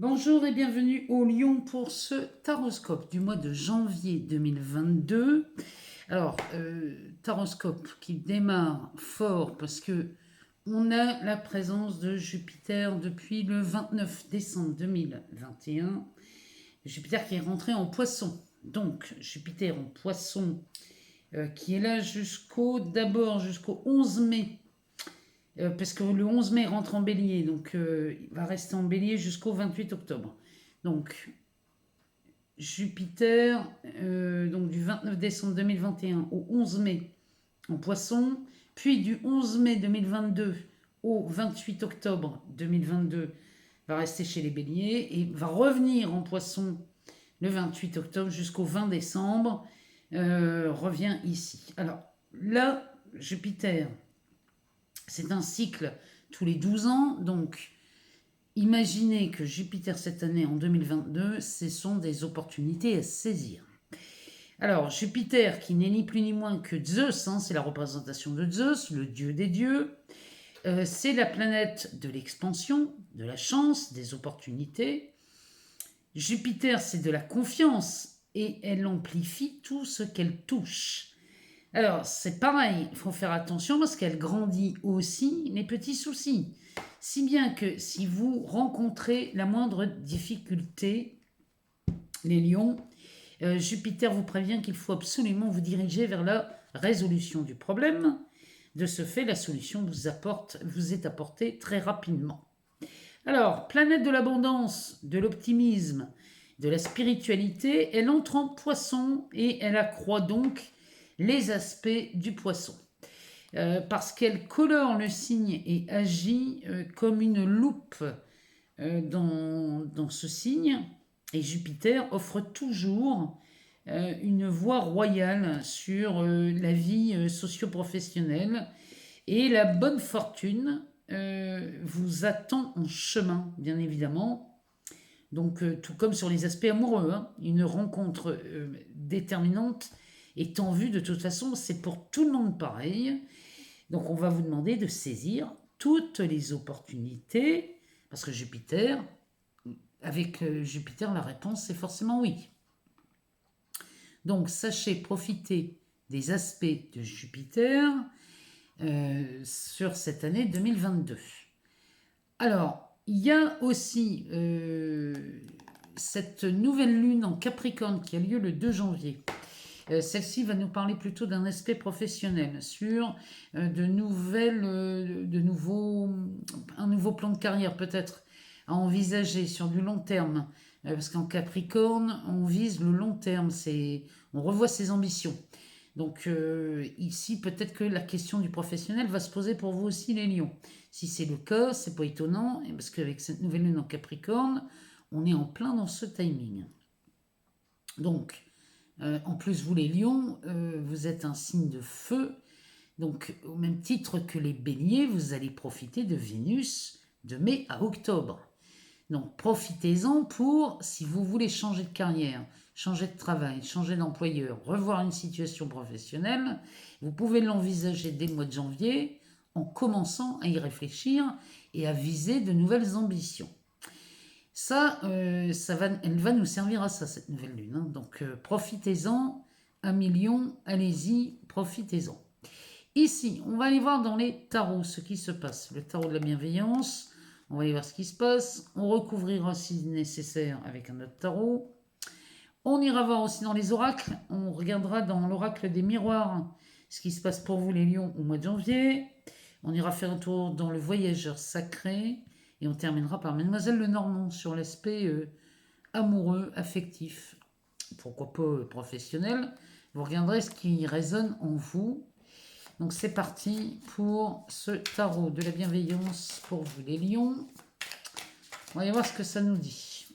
Bonjour et bienvenue au Lion pour ce taroscope du mois de janvier 2022. Alors, taroscope qui démarre fort parce que on a la présence de Jupiter depuis le 29 décembre 2021. Jupiter qui est rentré en poisson. Donc, Jupiter en poisson qui est là d'abord jusqu'au 11 mai parce que le 11 mai rentre en bélier, donc il va rester en bélier jusqu'au 28 octobre. Donc Jupiter, donc du 29 décembre 2021 au 11 mai en poisson, puis du 11 mai 2022 au 28 octobre 2022 va rester chez les béliers et va revenir en poisson le 28 octobre jusqu'au 20 décembre, revient ici. Alors là, Jupiter, c'est un cycle tous les 12 ans, donc imaginez que Jupiter cette année en 2022, ce sont des opportunités à saisir. Alors Jupiter qui n'est ni plus ni moins que Zeus, c'est la représentation de Zeus, le dieu des dieux, c'est la planète de l'expansion, de la chance, des opportunités. Jupiter c'est de la confiance et elle amplifie tout ce qu'elle touche. Alors, c'est pareil, il faut faire attention parce qu'elle grandit aussi les petits soucis. Si bien que si vous rencontrez la moindre difficulté, les lions, Jupiter vous prévient qu'il faut absolument vous diriger vers la résolution du problème. De ce fait, la solution vous est apportée très rapidement. Alors, planète de l'abondance, de l'optimisme, de la spiritualité, elle entre en poisson et elle accroît donc les aspects du poisson. Parce qu'elle colore le signe et agit comme une loupe dans ce signe. Et Jupiter offre toujours une voie royale sur la vie socio-professionnelle. Et la bonne fortune vous attend en chemin, bien évidemment. Donc, tout comme sur les aspects amoureux, une rencontre déterminante est en vue. De toute façon, c'est pour tout le monde pareil. Donc, on va vous demander de saisir toutes les opportunités, parce que Jupiter, avec Jupiter, la réponse c'est forcément oui. Donc, sachez profiter des aspects de Jupiter sur cette année 2022. Alors, il y a aussi cette nouvelle lune en Capricorne qui a lieu le 2 janvier. Celle-ci va nous parler plutôt d'un aspect professionnel, sur un nouveau plan de carrière peut-être à envisager sur du long terme. Parce qu'en Capricorne, on vise le long terme, on revoit ses ambitions. Donc ici, peut-être que la question du professionnel va se poser pour vous aussi, les lions. Si c'est le cas, c'est pas étonnant, parce qu'avec cette nouvelle lune en Capricorne, on est en plein dans ce timing. Donc, en plus, vous les lions, vous êtes un signe de feu. Donc, au même titre que les béliers, vous allez profiter de Vénus de mai à octobre. Donc, profitez-en pour, si vous voulez changer de carrière, changer de travail, changer d'employeur, revoir une situation professionnelle, vous pouvez l'envisager dès le mois de janvier en commençant à y réfléchir et à viser de nouvelles ambitions. Ça, elle va nous servir à ça, cette nouvelle lune. Donc, profitez-en, un million, allez-y, profitez-en. Ici, on va aller voir dans les tarots ce qui se passe. Le tarot de la bienveillance, on va aller voir ce qui se passe. On recouvrira si nécessaire avec un autre tarot. On ira voir aussi dans les oracles. On regardera dans l'oracle des miroirs ce qui se passe pour vous les lions au mois de janvier. On ira faire un tour dans le voyageur sacré. Et on terminera par Mademoiselle Lenormand sur l'aspect amoureux, affectif, pourquoi pas professionnel. Vous regarderez ce qui résonne en vous. Donc c'est parti pour ce tarot de la bienveillance pour vous les lions. On va y voir ce que ça nous dit.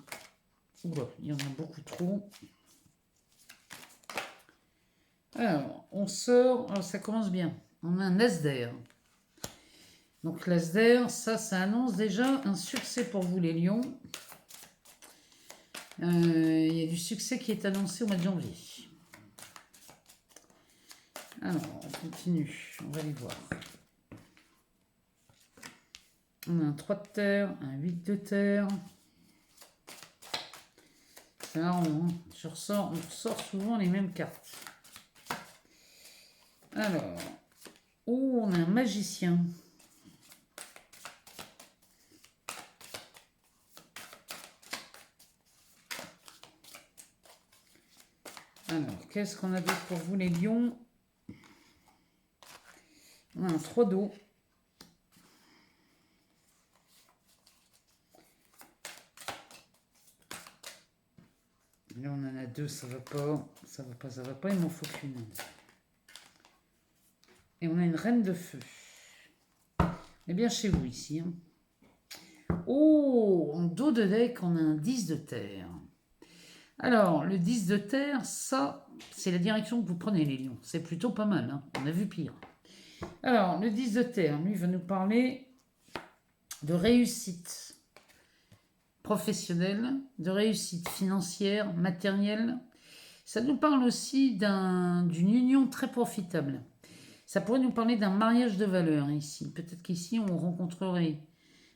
Oula, il y en a beaucoup trop. Alors, on sort, alors ça commence bien. On a un as d'air. Donc l'as d'air, ça annonce déjà un succès pour vous les lions. Il y a du succès qui est annoncé au mois de janvier. Alors, on continue, on va aller voir. On a un 3 de terre, un 8 de terre. C'est marrant, hein. On ressort souvent les mêmes cartes. Alors, oh, on a un magicien. Alors, qu'est-ce qu'on a d'autre pour vous, les lions? On a un 3 d'eau. Là, on en a 2, ça va pas. Ça va pas, ça va pas. Il m'en faut qu'une. Et on a une reine de feu. On est bien chez vous, ici. Hein. Oh, en dos de deck, on a un 10 de terre. Alors, le 10 de terre, ça, c'est la direction que vous prenez, les lions. C'est plutôt pas mal, hein. On a vu pire. Alors, le 10 de terre, lui, va nous parler de réussite professionnelle, de réussite financière, matérielle. Ça nous parle aussi d'une union très profitable. Ça pourrait nous parler d'un mariage de valeur ici. Peut-être qu'ici, on rencontrerait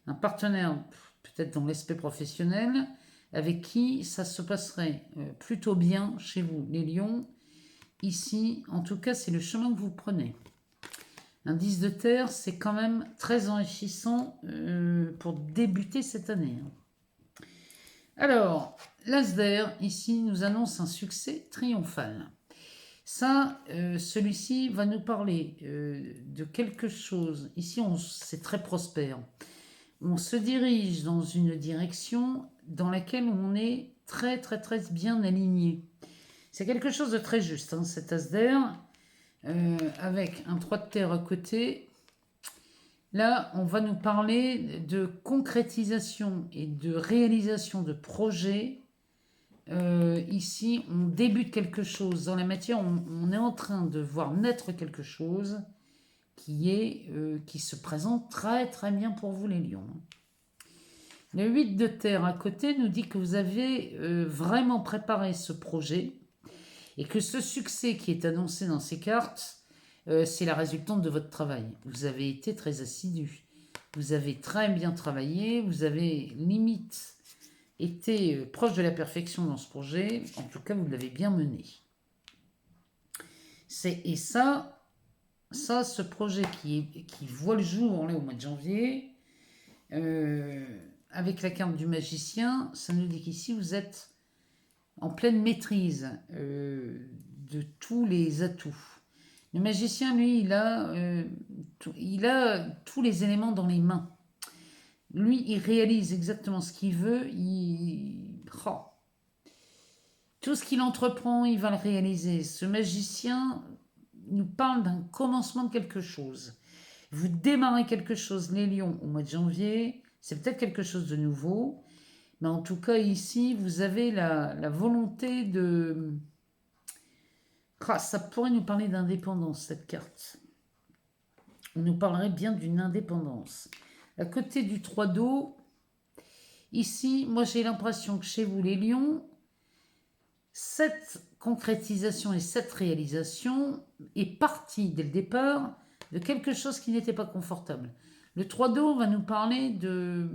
un partenaire, peut-être dans l'aspect professionnel, avec qui ça se passerait plutôt bien chez vous, les lions. Ici, en tout cas, c'est le chemin que vous prenez. Un 10 de terre, c'est quand même très enrichissant pour débuter cette année. Alors, l'As d'air, ici, nous annonce un succès triomphal. Ça, celui-ci va nous parler de quelque chose. Ici, c'est très prospère. On se dirige dans une direction dans laquelle on est très très très bien aligné. C'est quelque chose de très juste, hein, cet as d'air, avec un 3 de terre à côté. Là, on va nous parler de concrétisation et de réalisation de projets. Ici, on débute quelque chose dans la matière, on est en train de voir naître quelque chose qui se présente très très bien pour vous, les lions. Le 8 de terre à côté nous dit que vous avez vraiment préparé ce projet et que ce succès qui est annoncé dans ces cartes, c'est la résultante de votre travail. Vous avez été très assidu, vous avez très bien travaillé, vous avez limite été proche de la perfection dans ce projet, en tout cas vous l'avez bien mené. Et ça, ce projet qui voit le jour là, au mois de janvier, avec la carte du magicien, ça nous dit qu'ici vous êtes en pleine maîtrise de tous les atouts. Le magicien, lui, il a tous les éléments dans les mains. Lui, il réalise exactement ce qu'il veut. Tout ce qu'il entreprend, il va le réaliser. Ce magicien nous parle d'un commencement de quelque chose. Vous démarrez quelque chose, les lions, au mois de janvier. C'est peut-être quelque chose de nouveau. Mais en tout cas, ici, vous avez la volonté de... ça pourrait nous parler d'indépendance, cette carte. On nous parlerait bien d'une indépendance. À côté du 3 d'eau, ici, moi j'ai l'impression que chez vous, les lions, cette concrétisation et cette réalisation est partie dès le départ de quelque chose qui n'était pas confortable. Le 3 d'eau va nous parler de...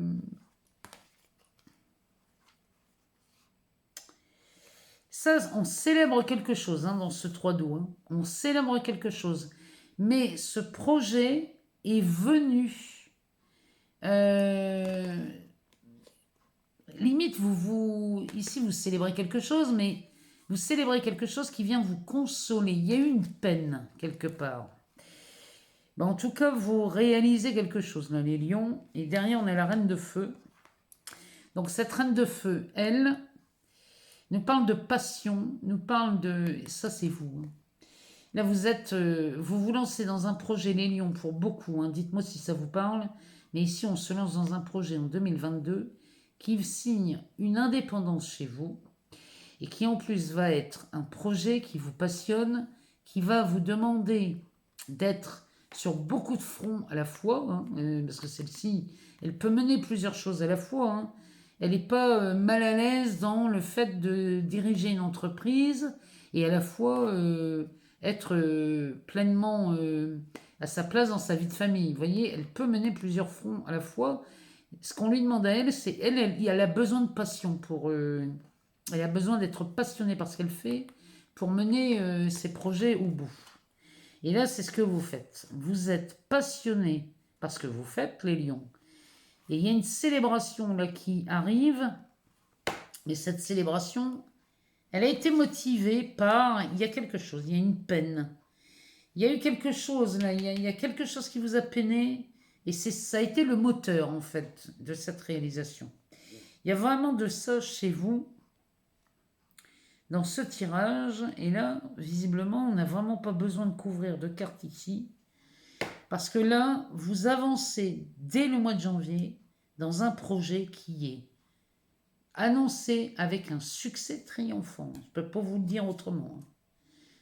Ça, on célèbre quelque chose dans ce 3 d'eau. Hein. On célèbre quelque chose. Mais ce projet est venu... limite, ici, vous célébrez quelque chose, mais vous célébrez quelque chose qui vient vous consoler. Il y a eu une peine, quelque part. En tout cas, vous réalisez quelque chose, là, les lions. Et derrière, on a la reine de feu. Donc, cette reine de feu, elle, nous parle de passion, nous parle de... Ça, c'est vous. Là, vous vous lancez dans un projet, les lions, pour beaucoup. Dites-moi si ça vous parle. Mais ici, on se lance dans un projet en 2022 qui signe une indépendance chez vous et qui, en plus, va être un projet qui vous passionne, qui va vous demander d'être sur beaucoup de fronts à la fois, parce que celle-ci, elle peut mener plusieurs choses à la fois. Elle n'est pas mal à l'aise dans le fait de diriger une entreprise et à la fois être pleinement à sa place dans sa vie de famille. Vous voyez, elle peut mener plusieurs fronts à la fois. Ce qu'on lui demande à elle, c'est elle a besoin de passion pour Elle a besoin d'être passionnée par ce qu'elle fait pour mener ses projets au bout. Et là, c'est ce que vous faites. Vous êtes passionné par ce que vous faites, les lions. Et il y a une célébration là qui arrive. Mais cette célébration, elle a été motivée par... Il y a quelque chose, il y a une peine. Il y a eu quelque chose là, il y a quelque chose qui vous a peiné. Et ça a été le moteur, en fait, de cette réalisation. Il y a vraiment de ça chez vous, dans ce tirage. Et là, visiblement, on n'a vraiment pas besoin de couvrir de cartes ici. Parce que là, vous avancez dès le mois de janvier dans un projet qui est annoncé avec un succès triomphant. Je ne peux pas vous le dire autrement.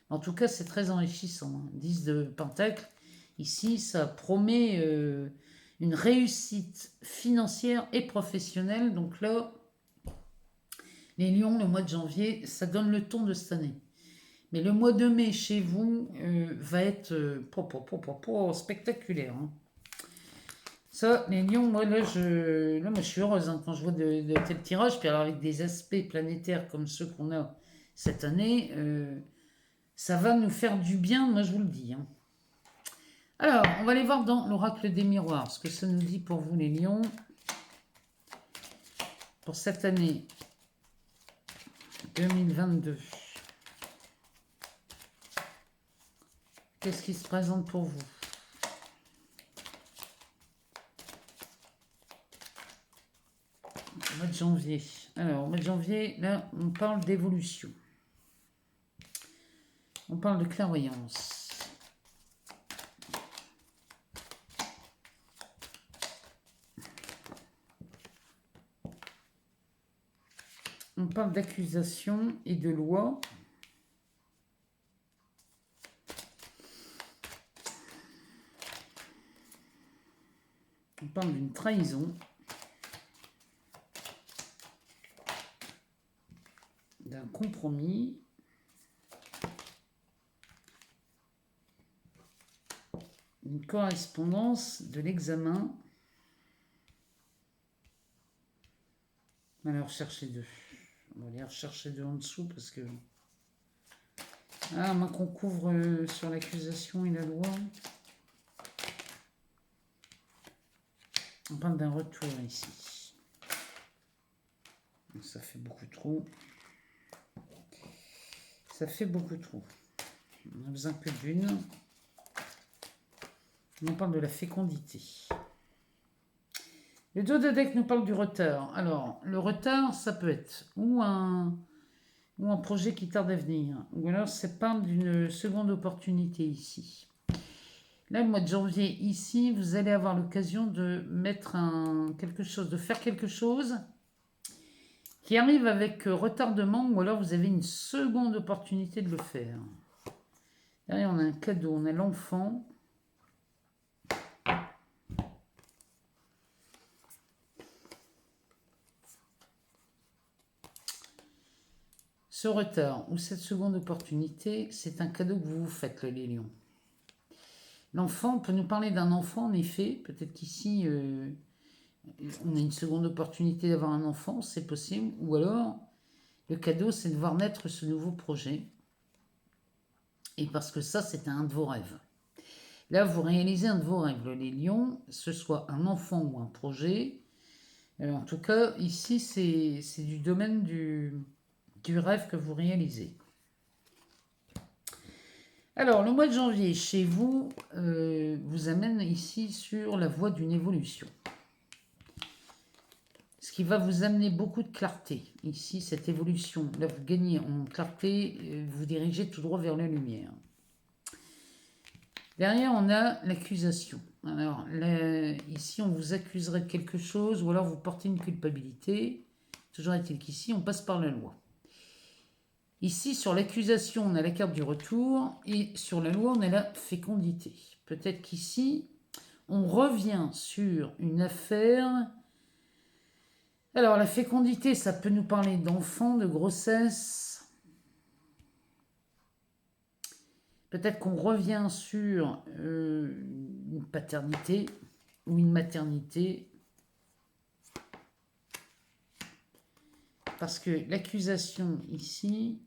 En tout cas, c'est très enrichissant. 10 de Pentacle, ici, ça promet une réussite financière et professionnelle. Donc là, les lions, le mois de janvier, ça donne le ton de cette année. Mais le mois de mai chez vous va être spectaculaire. Hein. Ça, les lions, moi là, je suis heureuse hein, quand je vois de tels tirages. Puis alors avec des aspects planétaires comme ceux qu'on a cette année, ça va nous faire du bien, moi je vous le dis. Hein. Alors, on va aller voir dans l'oracle des miroirs, ce que ça nous dit pour vous les lions. Pour cette année 2022. Qu'est-ce qui se présente pour vous? Au mois de janvier. Alors, au mois de janvier, là, on parle d'évolution. On parle de clairvoyance. On parle d'accusation et de loi. On parle d'une trahison. D'un compromis. Une correspondance de l'examen. On va aller rechercher deux. On va aller rechercher deux en dessous parce que... Ah, moi qu'on couvre sur l'accusation et la loi. On parle d'un retour ici. Ça fait beaucoup trop. Ça fait beaucoup trop. On a besoin que d'une. On parle de la fécondité. Le dos de deck nous parle du retard. Alors, le retard, ça peut être ou un projet qui tarde à venir, ou alors ça parle d'une seconde opportunité ici. Là, le mois de janvier, ici, vous allez avoir l'occasion de mettre quelque chose, de faire quelque chose qui arrive avec retardement, ou alors vous avez une seconde opportunité de le faire. Derrière, on a un cadeau, on a l'enfant. Ce retard ou cette seconde opportunité, c'est un cadeau que vous vous faites, les lions. L'enfant, on peut nous parler d'un enfant, en effet. Peut-être qu'ici, on a une seconde opportunité d'avoir un enfant, c'est possible. Ou alors, le cadeau, c'est de voir naître ce nouveau projet. Et parce que ça, c'est un de vos rêves. Là, vous réalisez un de vos rêves, les lions, ce soit un enfant ou un projet. En tout cas, ici, c'est du domaine du rêve que vous réalisez. Alors, le mois de janvier, chez vous, vous amène ici sur la voie d'une évolution. Ce qui va vous amener beaucoup de clarté. Ici, cette évolution, là, vous gagnez en clarté, vous dirigez tout droit vers la lumière. Derrière, on a l'accusation. Alors, là, ici, on vous accuserait de quelque chose, ou alors vous portez une culpabilité. Toujours est-il qu'ici, on passe par la loi. Ici, sur l'accusation, on a la carte du retour, et sur la loi, on a la fécondité. Peut-être qu'ici, on revient sur une affaire. Alors, la fécondité, ça peut nous parler d'enfants, de grossesse. Peut-être qu'on revient sur une paternité ou une maternité. Parce que l'accusation ici...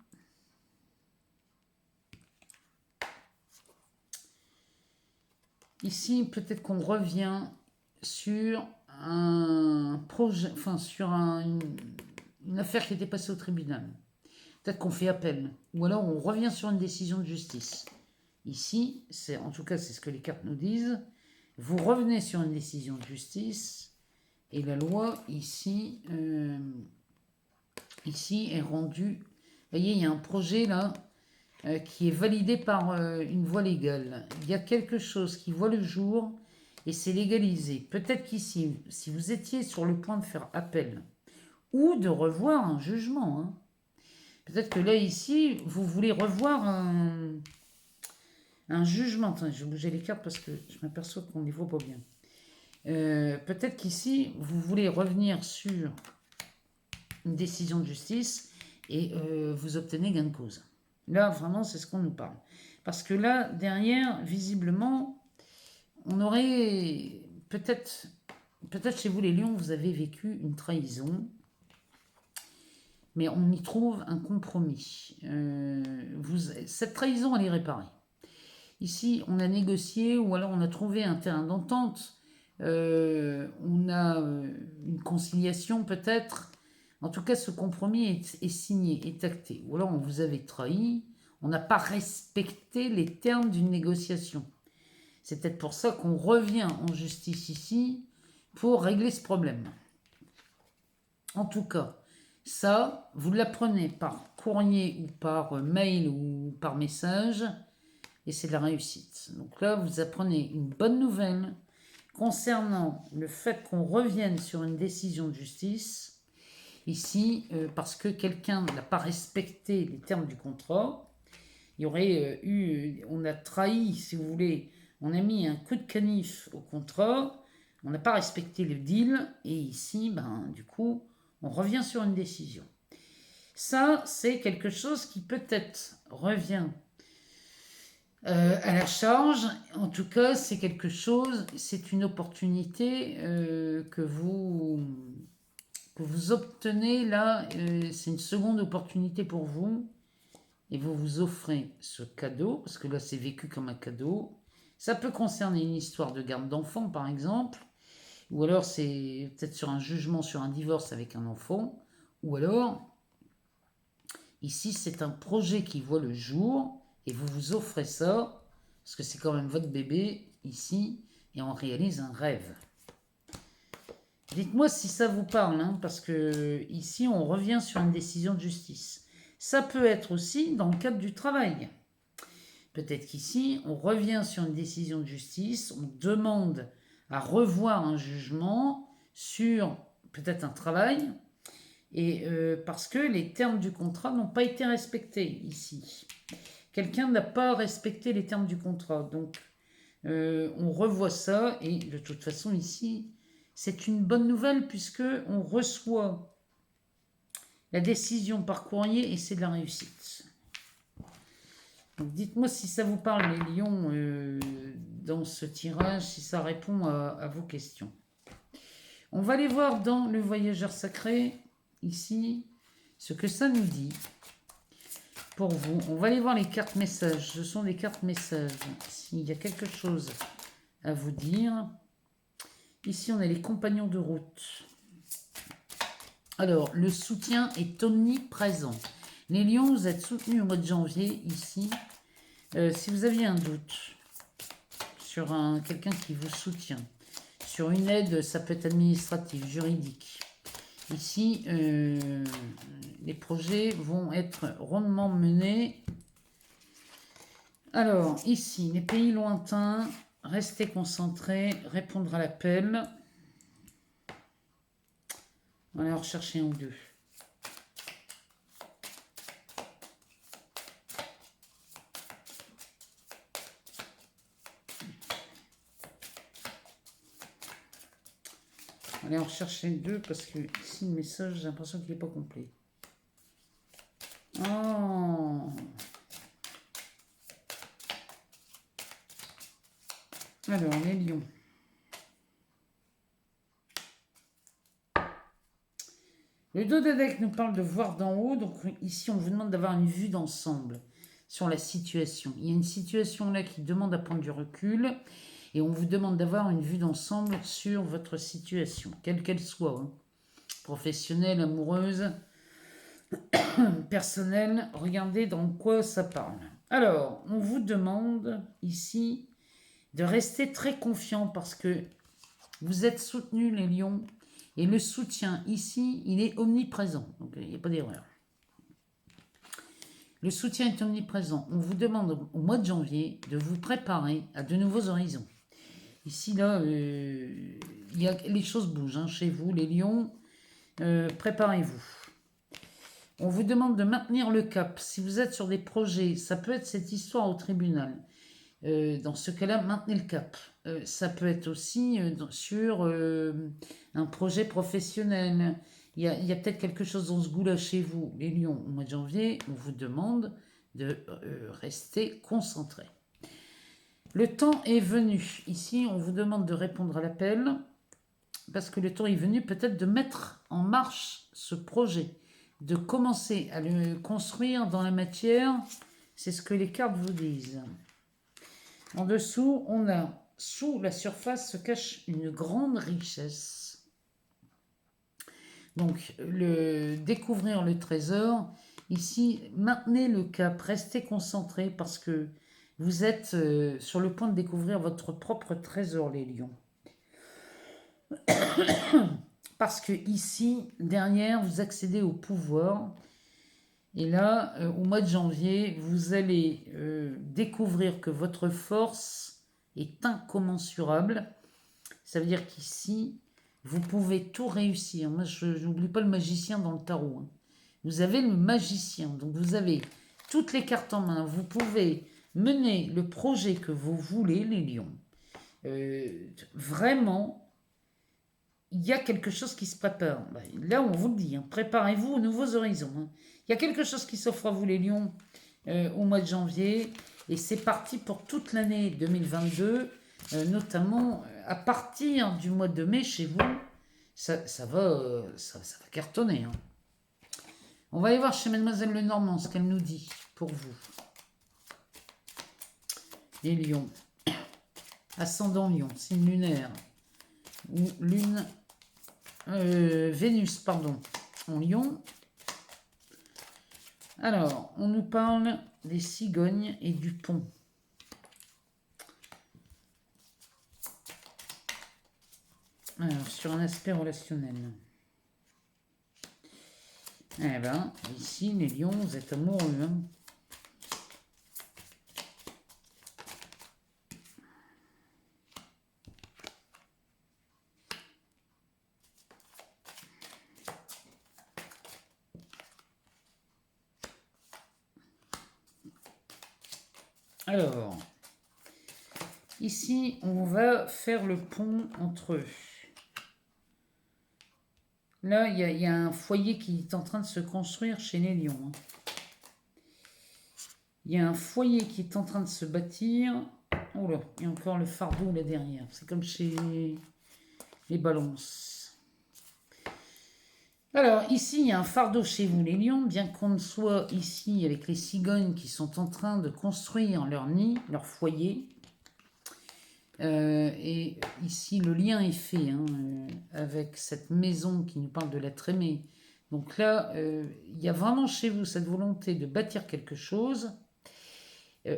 Ici, peut-être qu'on revient sur un projet, enfin sur une affaire qui était passée au tribunal. Peut-être qu'on fait appel. Ou alors on revient sur une décision de justice. Ici, en tout cas, c'est ce que les cartes nous disent. Vous revenez sur une décision de justice et la loi ici, ici est rendue. Vous voyez, il y a un projet là qui est validé par une voie légale. Il y a quelque chose qui voit le jour et c'est légalisé. Peut-être qu'ici, si vous étiez sur le point de faire appel ou de revoir un jugement, hein, peut-être que là, ici, vous voulez revoir un jugement. Attendez, je vais bouger les cartes parce que je m'aperçois qu'on ne les voit pas bien. Peut-être qu'ici, vous voulez revenir sur une décision de justice et vous obtenez gain de cause. Là, vraiment, c'est ce qu'on nous parle. Parce que là, derrière, visiblement, on aurait peut-être chez vous les lions, vous avez vécu une trahison, mais on y trouve un compromis. Cette trahison, elle est réparée. Ici, on a négocié ou alors on a trouvé un terrain d'entente. On a une conciliation peut-être. En tout cas, ce compromis est signé, est acté. Ou alors on vous avait trahi, on n'a pas respecté les termes d'une négociation. C'est peut-être pour ça qu'on revient en justice ici pour régler ce problème. En tout cas, ça, vous l'apprenez par courrier ou par mail ou par message et c'est de la réussite. Donc là, vous apprenez une bonne nouvelle concernant le fait qu'on revienne sur une décision de justice. Ici, parce que quelqu'un n'a pas respecté les termes du contrat, il y aurait on a trahi, si vous voulez, on a mis un coup de canif au contrat, on n'a pas respecté le deal, et ici, du coup, on revient sur une décision. Ça, c'est quelque chose qui peut-être revient à la charge. En tout cas, c'est quelque chose, c'est une opportunité que vous obtenez là, c'est une seconde opportunité pour vous et vous vous offrez ce cadeau, parce que là c'est vécu comme un cadeau. Ça peut concerner une histoire de garde d'enfant par exemple, ou alors c'est peut-être sur un jugement sur un divorce avec un enfant, ou alors ici c'est un projet qui voit le jour et vous vous offrez ça, parce que c'est quand même votre bébé ici, et on réalise un rêve. Dites-moi si ça vous parle, hein, parce que ici on revient sur une décision de justice. Ça peut être aussi dans le cadre du travail. Peut-être qu'ici on revient sur une décision de justice, on demande à revoir un jugement sur peut-être un travail, et parce que les termes du contrat n'ont pas été respectés ici. Quelqu'un n'a pas respecté les termes du contrat, donc on revoit ça, et de toute façon ici, c'est une bonne nouvelle puisque on reçoit la décision par courrier et c'est de la réussite. Donc dites-moi si ça vous parle les lions dans ce tirage, si ça répond à vos questions. On va aller voir dans le voyageur sacré, ici, ce que ça nous dit pour vous. On va aller voir les cartes messages. Ce sont des cartes messages. S'il y a quelque chose à vous dire. Ici, on a les compagnons de route. Alors, le soutien est omniprésent. Les lions, vous êtes soutenus au mois de janvier, ici. Si vous aviez un doute sur quelqu'un qui vous soutient, sur une aide, ça peut être administratif, juridique. Ici, les projets vont être rondement menés. Alors, ici, les pays lointains, restez concentrés, répondre à l'appel. On va aller en rechercher un ou deux. On va aller en rechercher deux parce que ici, le message, j'ai l'impression qu'il n'est pas complet. Oh! Alors, les lions. Le dos de deck nous parle de voir d'en haut. Donc ici, on vous demande d'avoir une vue d'ensemble sur la situation. Il y a une situation là qui demande à prendre du recul. Et on vous demande d'avoir une vue d'ensemble sur votre situation, quelle qu'elle soit. Hein. Professionnelle, amoureuse, personnelle. Regardez dans quoi ça parle. Alors, on vous demande ici de rester très confiant parce que vous êtes soutenus, les lions. Et le soutien ici, il est omniprésent. Donc, il n'y a pas d'erreur. Le soutien est omniprésent. On vous demande au mois de janvier de vous préparer à de nouveaux horizons. Ici, là, les choses bougent hein, chez vous, les lions. Préparez-vous. On vous demande de maintenir le cap. Si vous êtes sur des projets, ça peut être cette histoire au tribunal. Dans ce cas-là, maintenez le cap. Ça peut être aussi sur un projet professionnel. Il y a peut-être quelque chose dans ce goût-là chez vous, les lions, au mois de janvier. On vous demande de rester concentré. Le temps est venu. Ici, on vous demande de répondre à l'appel parce que le temps est venu peut-être de mettre en marche ce projet, de commencer à le construire dans la matière. C'est ce que les cartes vous disent. En dessous, on a sous la surface se cache une grande richesse. Donc, découvrir le trésor. Ici, maintenez le cap, restez concentré parce que vous êtes sur le point de découvrir votre propre trésor, les lions. Parce que ici, derrière, vous accédez au pouvoir. Et là, au mois de janvier, vous allez découvrir que votre force est incommensurable. Ça veut dire qu'ici, vous pouvez tout réussir. Moi, je n'oublie pas le magicien dans le tarot. Hein. Vous avez le magicien, donc vous avez toutes les cartes en main. Vous pouvez mener le projet que vous voulez, les lions. Vraiment, il y a quelque chose qui se prépare. Là, on vous le dit, hein, préparez-vous aux nouveaux horizons. Hein. Il y a quelque chose qui s'offre à vous, les lions, au mois de janvier. Et c'est parti pour toute l'année 2022, notamment à partir du mois de mai chez vous. Ça va cartonner. Hein. On va aller voir chez Mademoiselle Lenormand ce qu'elle nous dit pour vous. Les lions. Ascendant lion, signe lunaire. Ou lune. Vénus, pardon. En lion. Alors, on nous parle des cigognes et du pont. Alors, sur un aspect relationnel. Eh ben, ici, les lions, vous êtes amoureux. Hein. Alors, ici, on va faire le pont entre eux. Là, il y a un foyer qui est en train de se construire chez les lions. Hein. Il y a un foyer qui est en train de se bâtir. Oh là, il y a encore le fardeau là derrière. C'est comme chez les balances. Alors, ici, il y a un fardeau chez vous, les lions, bien qu'on soit ici avec les cigognes qui sont en train de construire leur nid, leur foyer. Et ici, le lien est fait hein, avec cette maison qui nous parle de l'être aimé. Donc là, il y a vraiment chez vous cette volonté de bâtir quelque chose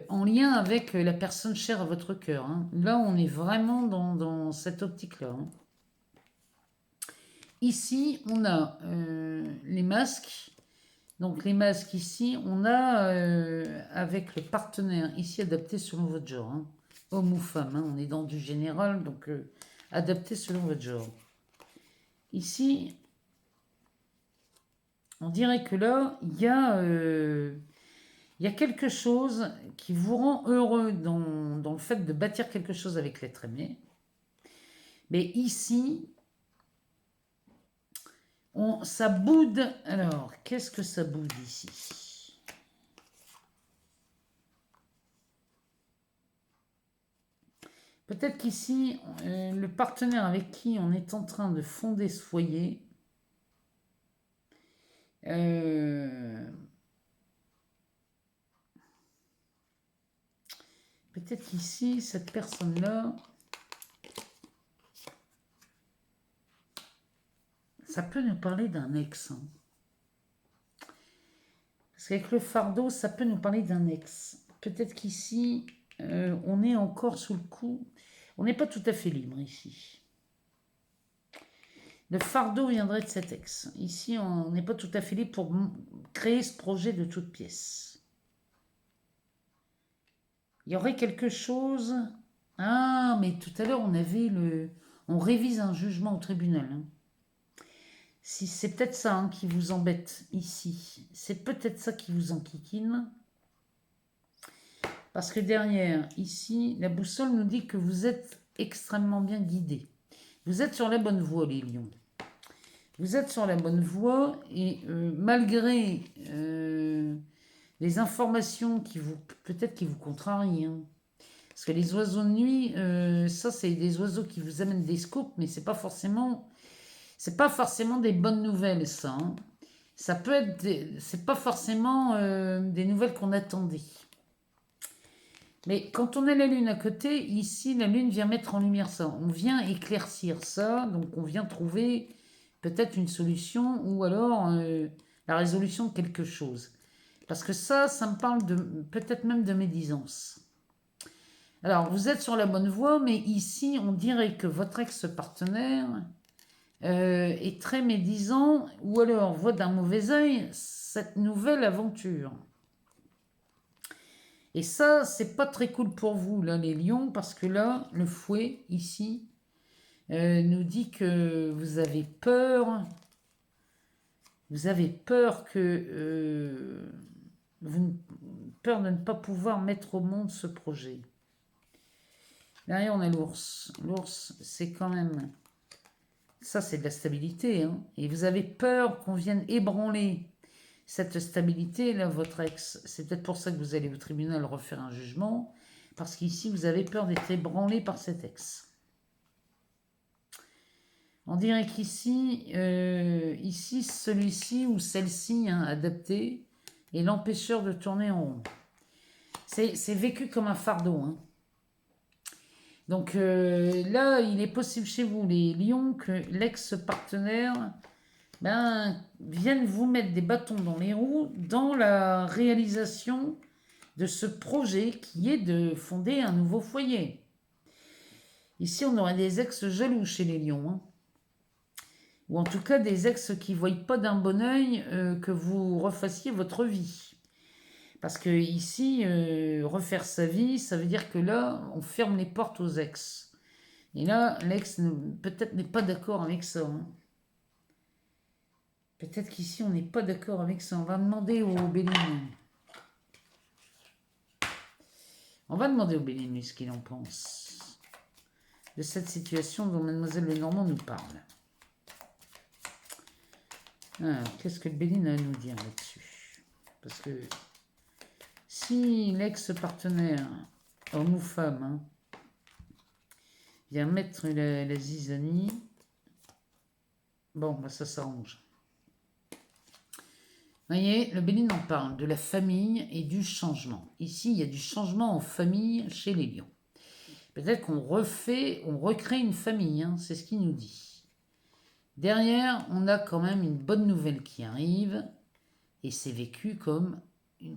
en lien avec la personne chère à votre cœur. Hein. Là, on est vraiment dans cette optique-là. Hein. Ici, on a les masques. Donc les masques ici, on a avec le partenaire ici adapté selon votre genre. Hein. Homme ou femme, hein. On est dans du général, donc adapté selon votre genre. Ici, on dirait que là, il y a quelque chose qui vous rend heureux dans le fait de bâtir quelque chose avec l'être aimé. Mais ici, ça boude. Alors, qu'est-ce que ça boude ici ? Peut-être qu'ici, le partenaire avec qui on est en train de fonder ce foyer, Euh, Peut-être qu'ici, cette personne-là, ça peut nous parler d'un ex. Hein. Parce qu'avec le fardeau, ça peut nous parler d'un ex. Peut-être qu'ici, on est encore sous le coup. On n'est pas tout à fait libre ici. Le fardeau viendrait de cet ex. Ici, on n'est pas tout à fait libre pour créer ce projet de toute pièce. Il y aurait quelque chose... Ah, mais tout à l'heure, on avait le... On révise un jugement au tribunal. Hein. Si c'est peut-être ça hein, qui vous embête ici. C'est peut-être ça qui vous enquiquine. Parce que derrière, ici, la boussole nous dit que vous êtes extrêmement bien guidé. Vous êtes sur la bonne voie, les lions. Vous êtes sur la bonne voie et malgré les informations qui vous peut-être qui vous contrarient, hein. Parce que les oiseaux de nuit, ça c'est des oiseaux qui vous amènent des scoops, mais c'est pas forcément des bonnes nouvelles, ça. Hein. Ça peut être, c'est pas forcément des nouvelles qu'on attendait. Mais quand on a la lune à côté, ici la lune vient mettre en lumière ça. On vient éclaircir ça, donc on vient trouver peut-être une solution ou alors la résolution de quelque chose. Parce que ça me parle de peut-être même de médisance. Alors, vous êtes sur la bonne voie, mais ici, on dirait que votre ex-partenaire est très médisant ou alors voit d'un mauvais œil cette nouvelle aventure. Et ça, c'est pas très cool pour vous, là, les lions, parce que là, le fouet, ici, nous dit que vous avez peur. Vous avez peur que... peur de ne pas pouvoir mettre au monde ce projet. Derrière, on a l'ours. L'ours, c'est quand même... Ça, c'est de la stabilité. Hein. Et vous avez peur qu'on vienne ébranler cette stabilité, là, votre ex. C'est peut-être pour ça que vous allez au tribunal refaire un jugement. Parce qu'ici, vous avez peur d'être ébranlé par cet ex. On dirait qu'ici, ici, celui-ci ou celle-ci, hein, adapté, est l'empêcheur de tourner en rond. C'est vécu comme un fardeau. Hein. Donc là, il est possible chez vous, les lions, que l'ex-partenaire vienne vous mettre des bâtons dans les roues dans la réalisation de ce projet qui est de fonder un nouveau foyer. Ici, on aurait des ex jaloux chez les lions. Hein. Ou en tout cas, des ex qui ne voient pas d'un bon oeil que vous refassiez votre vie. Parce que ici, refaire sa vie, ça veut dire que là, on ferme les portes aux ex. Et là, l'ex peut-être n'est pas d'accord avec ça. Hein. Peut-être qu'ici, on n'est pas d'accord avec ça. On va demander au Béline. On va demander au Béline ce qu'il en pense de cette situation dont Mademoiselle Lenormand nous parle. Alors, qu'est-ce que le Béline a à nous dire là-dessus? Parce que si l'ex-partenaire, homme ou femme, hein, vient mettre la zizanie, bon, bah ça s'arrange. Vous voyez, le Béline en parle de la famille et du changement. Ici, il y a du changement en famille chez les lions. Peut-être qu'on recrée une famille, hein, c'est ce qu'il nous dit. Derrière, on a quand même une bonne nouvelle qui arrive, et c'est vécu comme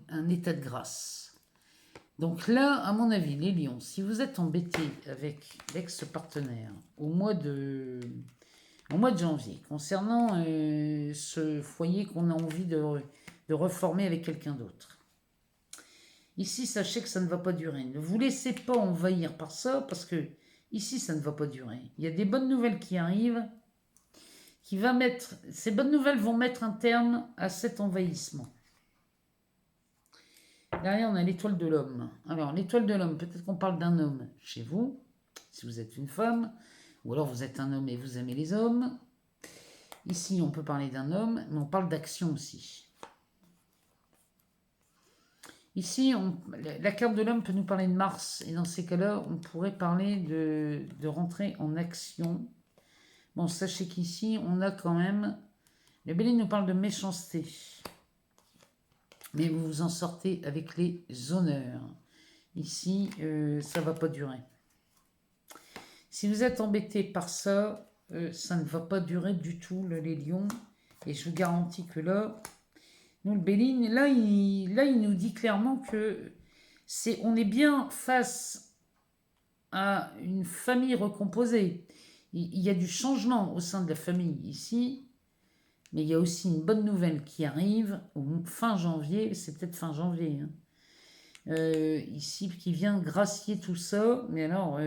un état de grâce. Donc là, à mon avis, les lions, si vous êtes embêtés avec l'ex-partenaire au mois de janvier, concernant ce foyer qu'on a envie de reformer avec quelqu'un d'autre, ici, sachez que ça ne va pas durer. Ne vous laissez pas envahir par ça, parce que ici, ça ne va pas durer. Il y a des bonnes nouvelles qui arrivent, ces bonnes nouvelles vont mettre un terme à cet envahissement. Derrière, on a l'étoile de l'homme. Alors, l'étoile de l'homme, peut-être qu'on parle d'un homme chez vous, si vous êtes une femme, ou alors vous êtes un homme et vous aimez les hommes. Ici, on peut parler d'un homme, mais on parle d'action aussi. Ici, la carte de l'homme peut nous parler de Mars, et dans ces cas-là, on pourrait parler de rentrer en action. Bon, sachez qu'ici, on a quand même Le Bélier nous parle de méchanceté. Mais vous vous en sortez avec les honneurs. Ici, ça ne va pas durer. Si vous êtes embêté par ça, ça ne va pas durer du tout, les lions. Et je vous garantis que là, nous, le Bélier, là, il nous dit clairement que on est bien face à une famille recomposée. Il y a du changement au sein de la famille ici. Mais il y a aussi une bonne nouvelle qui arrive fin janvier, c'est peut-être fin janvier, hein, ici, qui vient gracier tout ça. Mais alors,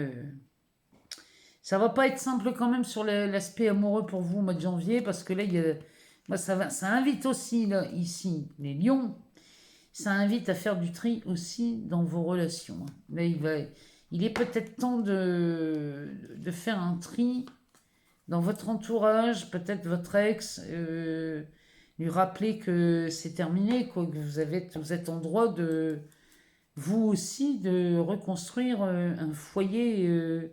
ça va pas être simple quand même sur l'aspect amoureux pour vous au mois de janvier, parce que là, moi, ça invite aussi, là, ici, les lions, ça invite à faire du tri aussi dans vos relations. Là, il est peut-être temps de faire un tri dans votre entourage, peut-être votre ex, lui rappeler que c'est terminé, quoi, que vous êtes en droit de, vous aussi, de reconstruire un foyer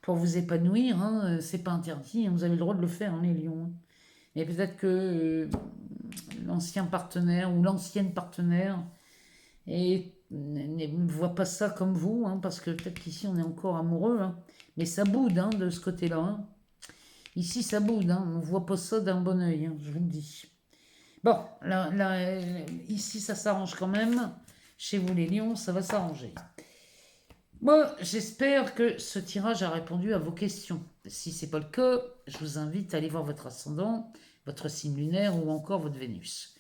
pour vous épanouir. Hein, c'est pas interdit, hein, vous avez le droit de le faire, hein, les lions. Et peut-être que l'ancien partenaire ou l'ancienne partenaire ne voit pas ça comme vous, hein, parce que peut-être qu'ici on est encore amoureux, hein, mais ça boude, hein, de ce côté-là. Hein. Ici, ça boude, hein. On ne voit pas ça d'un bon oeil, hein, je vous le dis. Bon, ici, ça s'arrange quand même. Chez vous, les lions, ça va s'arranger. Moi, j'espère que ce tirage a répondu à vos questions. Si ce n'est pas le cas, je vous invite à aller voir votre ascendant, votre signe lunaire ou encore votre Vénus.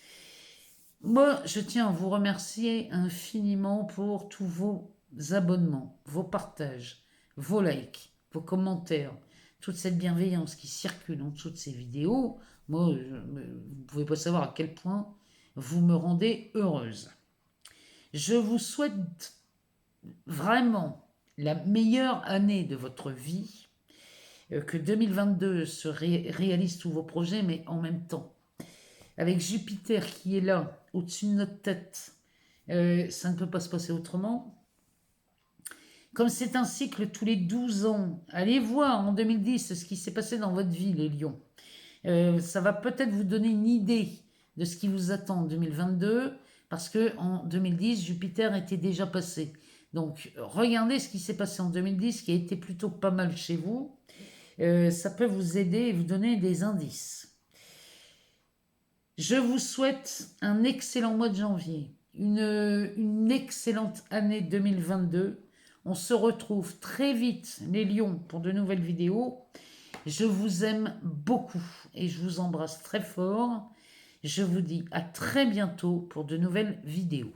Moi, je tiens à vous remercier infiniment pour tous vos abonnements, vos partages, vos likes, vos commentaires, toute cette bienveillance qui circule en dessous de ces vidéos. Moi, vous ne pouvez pas savoir à quel point vous me rendez heureuse. Je vous souhaite vraiment la meilleure année de votre vie, que 2022 se réalise tous vos projets, mais en même temps, avec Jupiter qui est là, au-dessus de notre tête, ça ne peut pas se passer autrement. Comme c'est un cycle tous les 12 ans, allez voir en 2010 ce qui s'est passé dans votre vie, les lions. Ça va peut-être vous donner une idée de ce qui vous attend en 2022, parce qu'en 2010, Jupiter était déjà passé. Donc, regardez ce qui s'est passé en 2010, qui a été plutôt pas mal chez vous. Ça peut vous aider et vous donner des indices. Je vous souhaite un excellent mois de janvier, une excellente année 2022. On se retrouve très vite, les lions, pour de nouvelles vidéos. Je vous aime beaucoup et je vous embrasse très fort. Je vous dis à très bientôt pour de nouvelles vidéos.